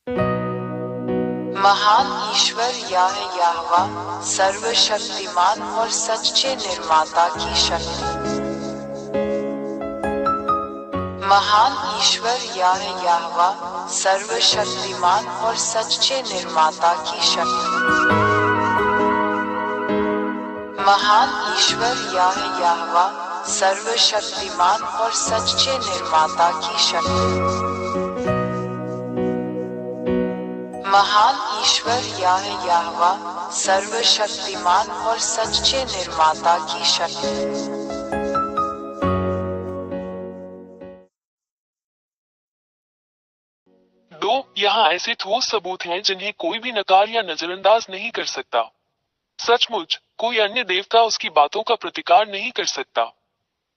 महान ईश्वर याहवा सर्वशक्तिमान और सच्चे निर्माता की शक्ति। महान ईश्वर याहवा सर्वशक्तिमान और सच्चे निर्माता की शक्ति। महान ईश्वर याहवा सर्वशक्तिमान और सच्चे निर्माता की शक्ति। महान ईश्वर याहवा सर्वशक्तिमान और सच्चे निर्माता की शक्ति। यहाँ ऐसे ठोस सबूत हैं जिन्हें कोई भी नकार या नजरअंदाज नहीं कर सकता। सचमुच कोई अन्य देवता उसकी बातों का प्रतिकार नहीं कर सकता।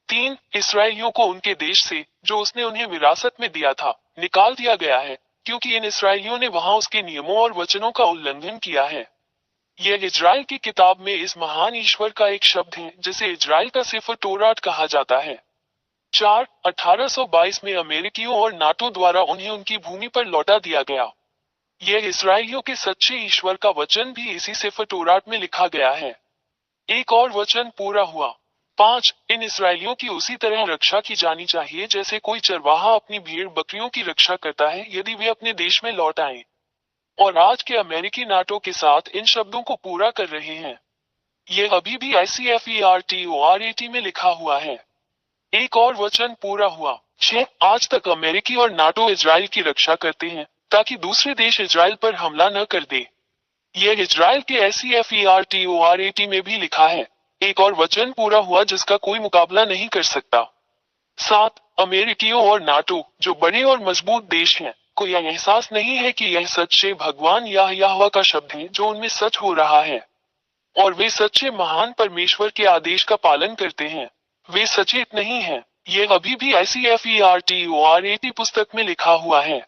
3. इसराइलियों को उनके देश से, जो उसने उन्हें विरासत में दिया था, निकाल दिया गया है, क्योंकि इन इसराइलियों ने वहां उसके नियमों और वचनों का उल्लंघन किया है। यह इजराइल की किताब में इस महान ईश्वर का एक शब्द है जिसे इजराइल का सिफर तोरात कहा जाता है। 4. 1822 में अमेरिकियों और नाटो द्वारा उन्हें उनकी भूमि पर लौटा दिया गया। यह इसराइलियों के सच्चे ईश्वर का वचन भी इसी सिफर तोरात में लिखा गया है। एक और वचन पूरा हुआ। 5. इन इसराइलियों की उसी तरह रक्षा की जानी चाहिए जैसे कोई चरवाहा अपनी भेड़ बकरियों की रक्षा करता है यदि वे अपने देश में लौट आएं। और आज के अमेरिकी नाटो के साथ इन शब्दों को पूरा कर रहे हैं। यह अभी भी ICFERTORAT में लिखा हुआ है। एक और वचन पूरा हुआ। 6. आज तक अमेरिकी और नाटो इजराइल की रक्षा करते हैं ताकि दूसरे देश इजराइल पर हमला न कर दे। यह इजराइल के ICFERTORAT में भी लिखा है। एक और वचन पूरा हुआ जिसका कोई मुकाबला नहीं कर सकता। 7. अमेरिकियों और नाटो, जो बड़े और मजबूत देश हैं, को यह एहसास नहीं है कि यह सच्चे भगवान याहवा का शब्द है जो उनमें सच हो रहा है। और वे सच्चे महान परमेश्वर के आदेश का पालन करते हैं। वे सचेत नहीं हैं। यह अभी भी ICFERTORAT पुस्तक में लिखा हुआ है।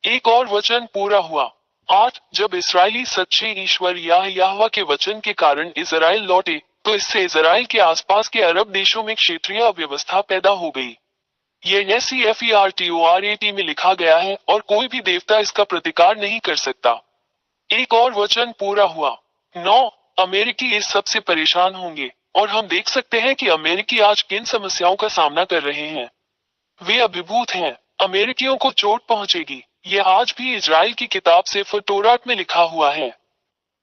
एक और वचन पूरा हुआ। 8. जब इसराइली सच्चे ईश्वर याहवा के वचन के कारण इजराइल लौटे, तो इससे इजराइल के आसपास के अरब देशों में क्षेत्रीय अव्यवस्था पैदा हो गई। यह ICFERTORAT में लिखा गया है और कोई भी देवता इसका प्रतिकार नहीं कर सकता। एक और वचन पूरा हुआ। 9. अमेरिकी इस सब से परेशान होंगे, और हम देख सकते हैं कि अमेरिकी आज किन समस्याओं का सामना कर रहे हैं। वे अभिभूत हैं। अमेरिकियों को चोट पहुंचेगी। यह आज भी इजराइल की किताब सिफर तोरात में लिखा हुआ है।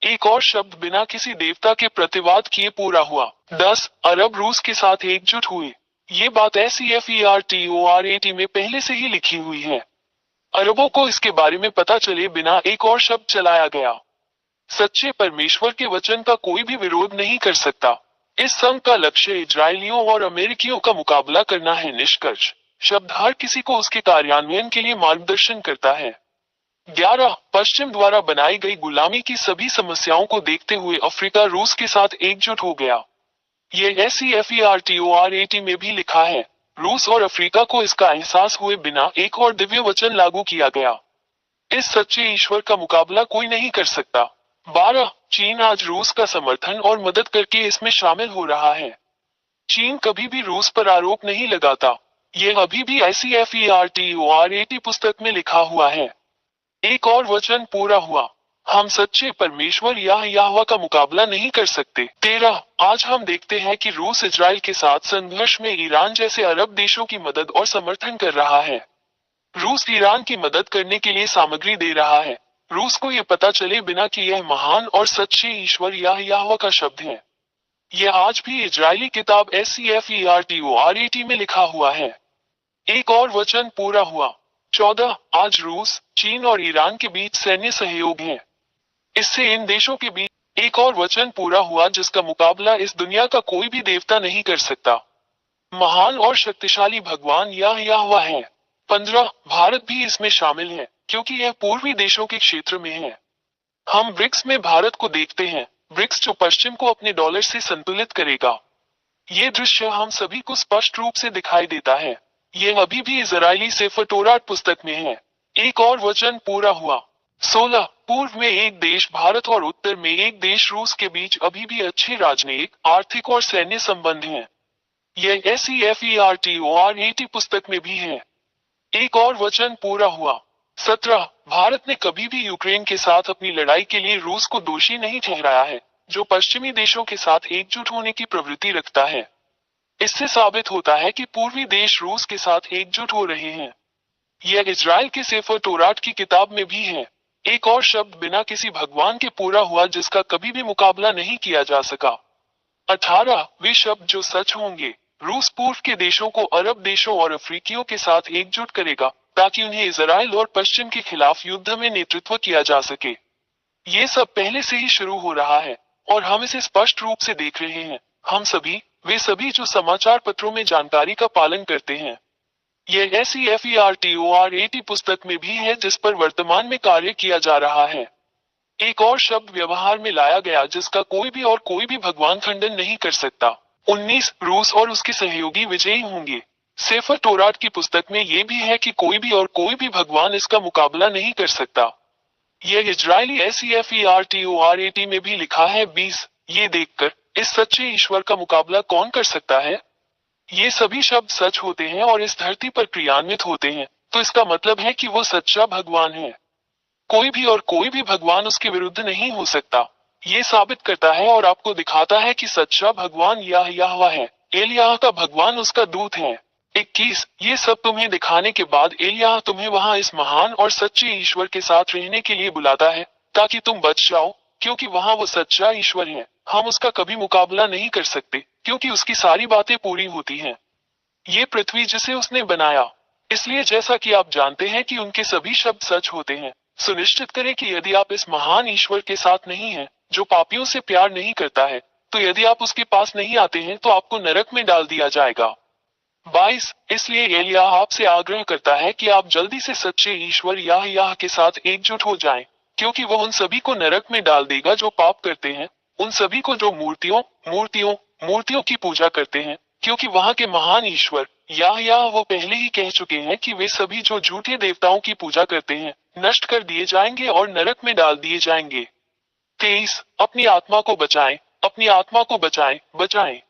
एक और शब्द बिना किसी देवता के प्रतिवाद किए पूरा हुआ। 10. अरब रूस के साथ एकजुट हुए। ये बात ICFERTORAT में पहले से ही लिखी हुई है। अरबों को इसके बारे में पता चले बिना एक और शब्द चलाया गया। सच्चे परमेश्वर के वचन का कोई भी विरोध नहीं कर सकता। इस संघ का लक्ष्य इजरायलियों और अमेरिकियों का मुकाबला करना है। निष्कर्ष शब्द हर किसी को उसके कार्यान्वयन के लिए मार्गदर्शन करता है। 11. पश्चिम द्वारा बनाई गई गुलामी की सभी समस्याओं को देखते हुए अफ्रीका रूस के साथ एकजुट हो गया। यह ICFERTORAT में भी लिखा है। रूस और अफ्रीका को इसका एहसास हुए बिना एक और दिव्य वचन लागू किया गया। इस सच्चे ईश्वर का मुकाबला कोई नहीं कर सकता। 12. चीन आज रूस का समर्थन और मदद करके इसमें शामिल हो रहा है। चीन कभी भी रूस पर आरोप नहीं लगाता। यह अभी भी ICFERTORAT पुस्तक में लिखा हुआ है। एक और वचन पूरा हुआ। हम सच्चे परमेश्वर याहवा का मुकाबला नहीं कर सकते। 13. आज हम देखते हैं कि रूस इजराइल के साथ संघर्ष में ईरान जैसे अरब देशों की मदद और समर्थन कर रहा है। रूस ईरान की मदद करने के लिए सामग्री दे रहा है। रूस को यह पता चले बिना कि यह महान और सच्चे ईश्वर याहवा का शब्द है। यह आज भी इजरायली किताब ICFERTORAT में लिखा हुआ है। एक और वचन पूरा हुआ। 14. आज रूस, चीन और ईरान के बीच सैन्य सहयोग है। इससे इन देशों के बीच एक और वचन पूरा हुआ जिसका मुकाबला इस दुनिया का कोई भी देवता नहीं कर सकता। महान और शक्तिशाली भगवान याहवा है। 15. भारत भी इसमें शामिल है क्योंकि यह पूर्वी देशों के क्षेत्र में है। हम ब्रिक्स में भारत को देखते हैं। ब्रिक्स जो पश्चिम को अपने डॉलर से संतुलित करेगा। ये दृश्य हम सभी को स्पष्ट रूप से दिखाई देता है। यह अभी भी इजरायली सिफर तोरात पुस्तक में है। एक और वचन पूरा हुआ। 16. पूर्व में एक देश भारत और उत्तर में एक देश रूस के बीच अभी भी अच्छे राजनीतिक, आर्थिक और सैन्य संबंध हैं। यह ICFERTORAT पुस्तक में भी है। एक और वचन पूरा हुआ। 17 भारत ने कभी भी यूक्रेन के साथ अपनी लड़ाई के लिए रूस को दोषी नहीं ठहराया है, जो पश्चिमी देशों के साथ एकजुट होने की प्रवृत्ति रखता है। इससे साबित होता है कि पूर्वी देश रूस के साथ एकजुट हो रहे हैं। यह इजराइल के सेफर तोरात की किताब में भी है। एक और शब्द बिना किसी भगवान के पूरा हुआ जिसका कभी भी मुकाबला नहीं किया जा सका। 18 वे शब्द जो सच होंगे। रूस पूर्व के देशों को अरब देशों और अफ्रीकियों के साथ एकजुट करेगा ताकि उन्हें इजराइल और पश्चिम के खिलाफ युद्ध में नेतृत्व किया जा सके। ये सब पहले से ही शुरू हो रहा है और हम इसे स्पष्ट रूप से देख रहे हैं। हम सभी, वे सभी जो समाचार पत्रों में जानकारी का पालन करते हैं। यह SEFERTORAT पुस्तक में भी है जिस पर वर्तमान में कार्य किया जा रहा है। एक और शब्द व्यवहार में लाया गया जिसका कोई भी भगवान खंडन नहीं कर सकता। 19 रूस और उसके सहयोगी विजयी होंगे। सेफर तोरात की पुस्तक में यह भी है कि कोई भी भगवान इसका मुकाबला नहीं कर सकता। यह इजरायली SEFERTORAT में भी लिखा है। 20 ये देखकर इस सच्चे ईश्वर का मुकाबला कौन कर सकता है। ये सभी शब्द सच होते हैं और इस धरती पर क्रियान्वित होते हैं, तो इसका मतलब है कि वो सच्चा भगवान है। कोई भी भगवान उसके विरुद्ध नहीं हो सकता। ये साबित करता है और आपको दिखाता है कि सच्चा भगवान यहोवा है। एलियाह का भगवान उसका दूत है। 21 ये सब तुम्हें दिखाने के बाद एलियाह तुम्हें वहां इस महान और सच्चे ईश्वर के साथ रहने के लिए बुलाता है ताकि तुम बच जाओ, क्योंकि वहां वो सच्चा ईश्वर है। हम उसका कभी मुकाबला नहीं कर सकते क्योंकि उसकी सारी बातें पूरी होती हैं। ये पृथ्वी जिसे उसने बनाया। इसलिए जैसा कि आप जानते हैं कि उनके सभी शब्द सच होते हैं, सुनिश्चित करें कि यदि आप इस महान ईश्वर के साथ नहीं हैं, जो पापियों से प्यार नहीं करता है, तो यदि आप उसके पास नहीं आते हैं तो आपको नरक में डाल दिया जाएगा। 22 इसलिए एलियाह आपसे आग्रह करता है कि आप जल्दी से सच्चे ईश्वर यहोवा के साथ एकजुट हो जाएं, क्योंकि वह उन सभी को नरक में डाल देगा जो पाप करते हैं, उन सभी को जो मूर्तियों की पूजा करते हैं, क्योंकि वहां के महान ईश्वर यहोवा वो पहले ही कह चुके हैं कि वे सभी जो झूठे देवताओं की पूजा करते हैं नष्ट कर दिए जाएंगे और नरक में डाल दिए जाएंगे। 23 अपनी आत्मा को बचाएं।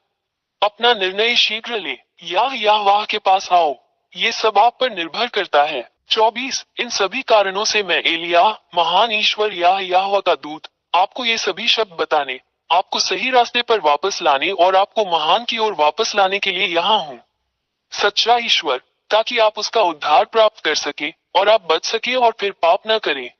अपना निर्णय शीघ्र ले, यहोवा के पास आओ। ये सब आप पर निर्भर करता है। 24 इन सभी कारणों से मैं एलियाह, महान ईश्वर यहोवा का दूत, आपको ये सभी शब्द बताने, आपको सही रास्ते पर वापस लाने और आपको महान की ओर वापस लाने के लिए यहाँ हूँ। सच्चा ईश्वर, ताकि आप उसका उद्धार प्राप्त कर सके और आप बच सके और फिर पाप न करें।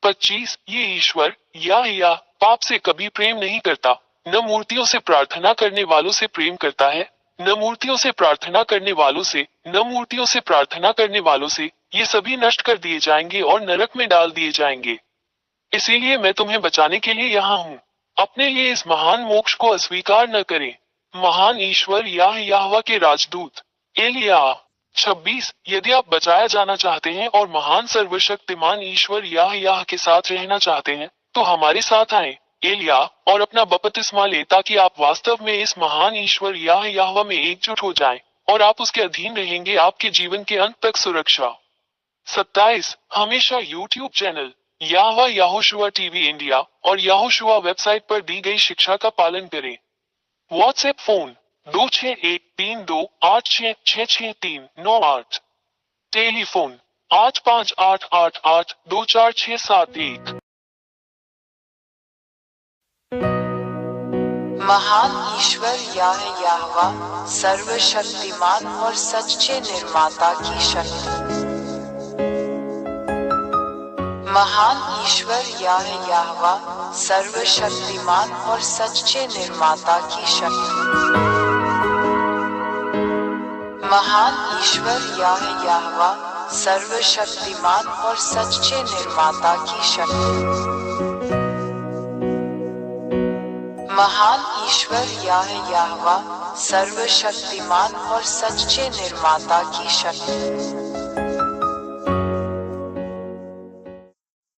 25 ये ईश्वर यहोवा पाप से कभी प्रेम नहीं करता, न मूर्तियों से प्रार्थना करने वालों से प्रेम करता है, न मूर्तियों से प्रार्थना करने वालों से, ये सभी नष्ट कर दिए जाएंगे और नरक में डाल दिए जाएंगे। इसीलिए मैं तुम्हें बचाने के लिए यहाँ हूँ। अपने लिए इस महान मोक्ष को अस्वीकार न करें। महान ईश्वर यहोवा के राजदूत एलियाह। 26 यदि आप बचाया जाना चाहते हैं और महान सर्वशक्तिमान ईश्वर यहोवा के साथ रहना चाहते हैं, तो हमारे साथ आए एलियाह और अपना बपतिस्मा ले, ताकि आप वास्तव में इस महान ईश्वर यहोवा में एकजुट हो जाएं और आप उसके अधीन रहेंगे आपके जीवन के अंत तक सुरक्षा। 27 हमेशा YouTube channel Yehoshua TV India और यहोशुआ वेबसाइट पर दी गई शिक्षा का पालन करें। WhatsApp phone 261328666398। टेलीफोन 8588824671। महान ईश्वर यहोवा सर्वशक्तिमान और सच्चे निर्माता की शक्ति। महान ईश्वर यहोवा सर्वशक्तिमान और सच्चे निर्माता की शक्ति। महान ईश्वर यहोवा सर्वशक्तिमान और सच्चे निर्माता की शक्ति। महान ईश्वर यहोवा सर्वशक्तिमान और सच्चे निर्माता की शक्ति।